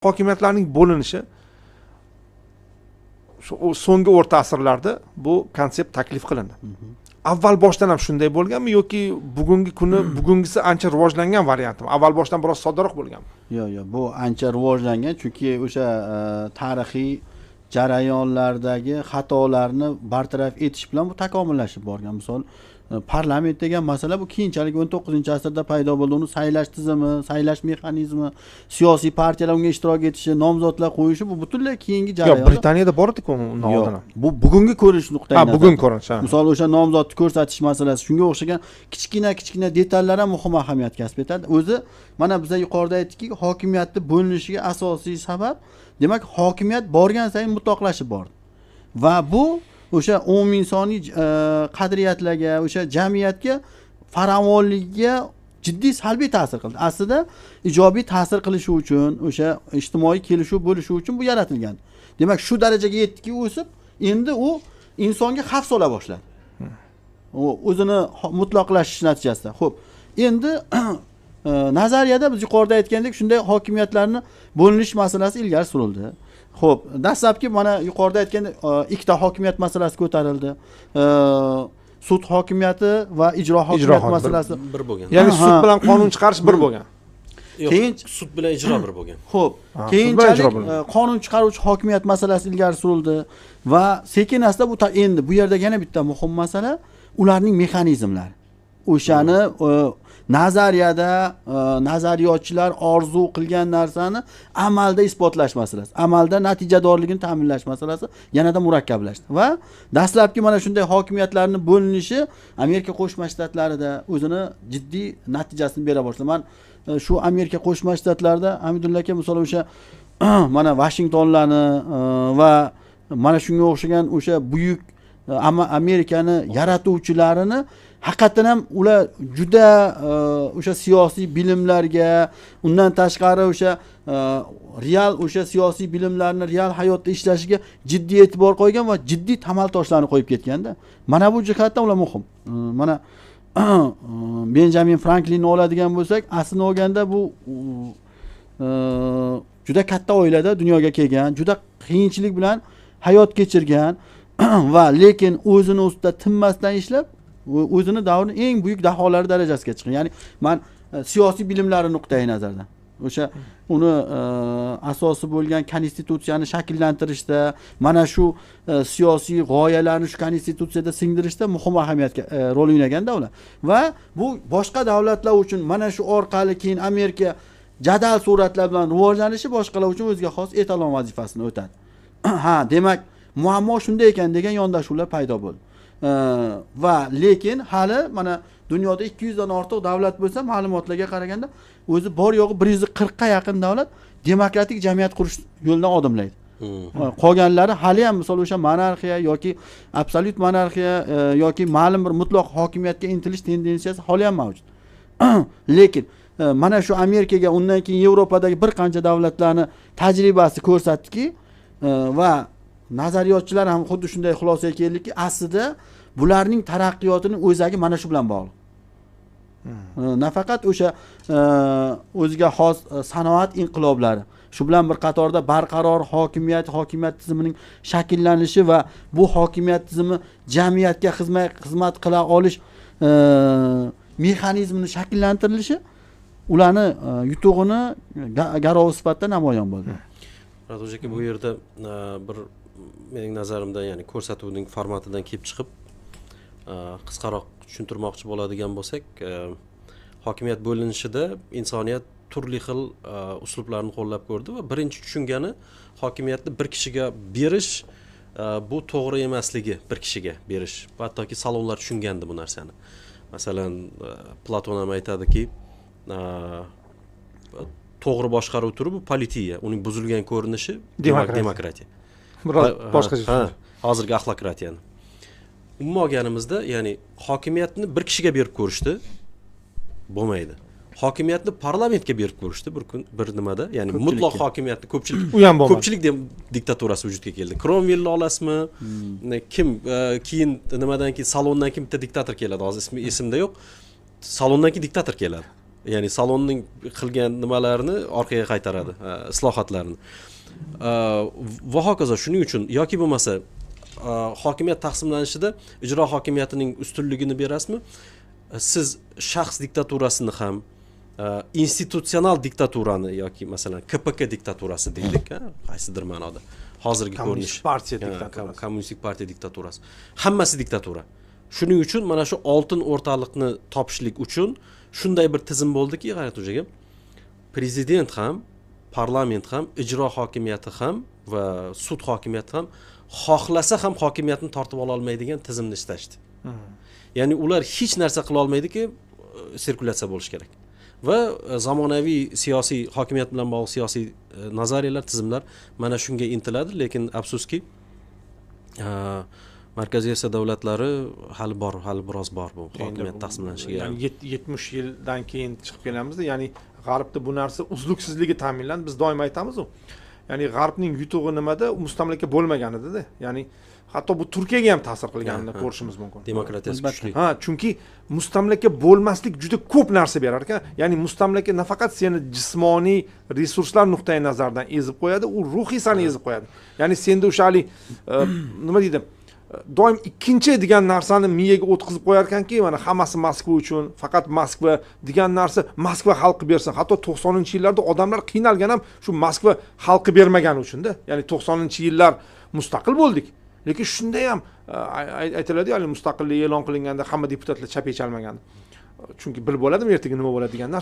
hokimiyatlarning bo'linishi so'nggi o'rta asrlarda bu konsept taklif qilindi. Avval boshdan ham shunday bo'lganmi yoki bugungi kuni bugungisi ancha rivojlangan variantmi? Avval boshdan biroz soddaroq bo'lganmi? Yo'q, bu ancha rivojlangan, chunki o'sha tarixiy jarayonlardagi xatolarni bartaraf etish bilan bu takomillashib borgan. Misol parlament degan masala bu keyinchalik 19-asrda paydo bo'ldi. Uni saylash tizimi, saylash mexanizmi, siyosiy partiyalar unga ishtirok etishi, nomzodlar qo'yishi bu butunlay keyingi jarayon. Yo'q, Britaniyada bor edi-ku undan oldin. Bu bugungi ko'rish nuqtai nazar. Bugun ko'rinish. Misol o'sha nomzodni ko'rsatish masalasi, shunga o'xshagan kichkina detallar ham muhim ahamiyat kasb etadi. O'zi mana biz yuqorida aytdikki, hokimiyatni bo'linishiga asosiy sabab, demak, hokimiyat borgan sayin mutlaqlashib bordi. Va bu o'sha umuminsoniy qadriyatlarga, o'sha jamiyatga farovonligiga jiddiy salbiy ta'sir qildi. Aslida ijobiy ta'sir qilishi uchun, o'sha ijtimoiy kelishuv bo'lishi uchun bu yaratilgan. Demak, shu darajaga yetdiki, o'sib, endi u insonga xavf sola boshladi. U o'zini mutlaqlashish natijasida. Xo'p, endi nazariyada biz yuqorida aytgandek, shunday hokimiyatlarni bo'linish masalasi ilgari surildi. Xo'p, dastlabki mana yuqorida aytganda ikkita hokimiyat masalasi ko'tarildi. Sud hokimiyati va ijro hokimiyati masalasi bir bo'lgan. Ya'ni sud bilan qonun chiqarish bir bo'lgan. Keyin sud bilan ijro bir bo'lgan. Xo'p, keyinchalik qonun chiqaruvchi hokimiyat masalasi ilgari surildi va sekin-asta endi bu yerda yana bitta muhim masala ularning mexanizmlari. O'shani nazariyada nazariyotchilar orzu qilgan narsani amalda isbotlash masalasi, amalda natijadorligini ta'minlash masalasi yanada murakkablashdi va dastlabki mana shunday hokimiyatlarning bo'linishi Amerika Qo'shma Shtatlarida o'zini jiddiy natijasini bera boshladi. Men shu Amerika Qo'shma Shtatlarida Hamidulla aka misol o'sha mana Vashingtonlarni va mana shunga o'xshagan o'sha buyuk Amerikani yaratuvchilarini haqiqatan ham ular juda o'sha siyosiy bilimlarga, undan tashqari o'sha real o'sha siyosiy bilimlarni real hayotda ishlashiga jiddiy e'tibor qo'ygan va jiddiy tamal toshlarni qo'yib ketganda. Mana bu jihatdan ular muhim. Mana Benjamin Franklinni oladigan bo'lsak, aslida olganda bu juda katta oilada dunyoga kelgan, juda qiyinchilik bilan hayot kechirgan va lekin o'zini ustida tinmasdan ishlab o'zini davrining eng buyuk daholari darajasiga chiqqan. Ya'ni men siyosiy bilimlari nuqtai nazardan o'sha uni asosi bo'lgan konstitutsiyani shakllantirishda, mana shu siyosiy g'oyalarni shu konstitutsiyada singdirishda muhim ahamiyatga rol o'ynaganda ular. Va bu boshqa davlatlar uchun mana shu orqali keyin Amerika jadal suratlar bilan rivojlanishi boshqalar uchun o'ziga xos etalon vazifasini o'tadi. Ha, demak, muammo shunday ekan degan yondashuvlar paydo bo'ldi. Va lekin hali mana dunyoda 200 dan ortiq davlat bo'lsa, ma'lumotlarga qaraganda o'zi bor yo'g'i 140 ga yaqin davlat demokratik jamiyat qurish yo'lidan odimlaydi. Qolganlari hali ham misol o'sha monarxiya yoki absolyut monarxiya yoki ma'lum bir mutlaq hokimiyatga intilish tendensiyasi hali ham mavjud. Lekin mana shu Amerikaga, undan keyin Yevropadagi bir qancha davlatlarni tajribasi ko'rsatdiki va nazariyotchilar ham xuddi shunday xulosaga keldiki, aslida bularning taraqqiyotining o'zagi mana shu bilan bog'liq. Nafaqat o'sha o'ziga xos sanoat inqiloblari, shu bilan bir qatorda barqaror hokimiyat tizimining shakllanishi va bu hokimiyat tizimi jamiyatga xizmat qila olish mexanizmini shakllantirilishi ularni yutug'ini garovi sifatida namoyon bo'ldi. Radosh aka, bu yerda bir mening nazarimda, ya'ni ko'rsatuvning formatidan kelib chiqib qisqaroq tushuntirmoqchi bo'ladigan bo'lsak, hokimiyat bo'linishida insoniyat turli xil uslublarni qo'llab ko'rdi va birinchi tushungani hokimiyatni bir kishiga berish bu to'g'ri emasligi, bir kishiga berish. Hattoki salonlar tushungandi bu narsani. Masalan, Platon ham aytadiki, to'g'ri boshqaruv turi bu politiya, uning buzilgan ko'rinishi demokratiya. Biroz boshqacha. Hozirgi axlokratiyani. Umuman olganimizda, ya'ni hokimiyatni bir kishiga berib ko'rishdi, bo'lmaydi. Hokimiyatni parlamentga berib ko'rishdi bir nimada, ya'ni mutlaq hokimiyatni ko'pchilik diktaturasi vujudga keldi. Cromwellni olasizmi? Kim keyin nimadan keyin salondan kim bitta diktator keladi, hozir ismi esimda yo'q. Salondan keyin diktator keladi. ya'ni salonning qilgan nimalarini orqaga qaytaradi, islohotlarni. Va hokazo. Shuning uchun yoki bo'lmasa hokimiyat taqsimlanishida ijro hokimiyatining ustunligini berasizmi? Siz shaxs diktaturasini ham, institutsional diktaturani yoki masalan KPK diktaturasi deylik, qaysidir ma'noda. Hozirgi ko'rinish partiya diktaturasi. Kommunistik partiya diktaturasi. Hammasi diktatura. Shuning uchun mana shu oltin o'rtaliqni topishlik uchun shunday bir tizim bo'ldiki, G'ayrat Xo'jaga, prezident ham, parlament ham, ijro hokimiyati ham va sud hokimiyati ham xohlasa ham hokimiyatni tortib ola olmaydigan tizimni ishlashdi. Ya'ni ular hech narsa qila olmaydiki, sirkulyatsiya bo'lishi kerak. Va zamonaviy siyosiy hokimiyat bilan bog'liq siyosiy nazariyalar, tizimlar mana shunga intiladi, lekin afsuski Markaziy Osiyo davlatlari hali biroz bor bu hokimiyat taqsimlanishiga. Ya'ni 70 yildan keyin chiqib kelamizda, ya'ni G'arbda bu narsa uzluksizligi ta'minlandi. Biz doim aytamiz-ku. Ya'ni G'arbning yutug'i nimada? Mustamlaka bo'lmaganida-da. Ya'ni hatto bu Turkiyaga ham ta'sir qilganini ko'rishimiz mumkin. Demokratiyasi kuchli. Chunki mustamlaka bo'lmaslik juda ko'p narsa berar ekan. Ya'ni mustamlaka nafaqat seni jismoniy resurslar nuqtai nazaridan ezib qo'yadi, u ruhiy sani ezib qo'yadi. Ya'ni senda o'sha nima deydi? Doim ikkinchi degan narsani miyaga o'tkazib qo'yar ekanki, mana hammasi Moskva uchun, faqat Moskva degan narsa Moskva xalqi bersin. Hatto 90-yillarda odamlar qiynalgan ham shu Moskva xalqi bermagani uchun-da. Ya'ni 90-yillar mustaqil bo'ldik. Lekin shunda ham aytiladi, ya'ni mustaqillik e'lon qilinganda hamma deputatlar chap echalmagan. Chunki bilib bo'ladimi ertaga nima bo'ladi degan narsa.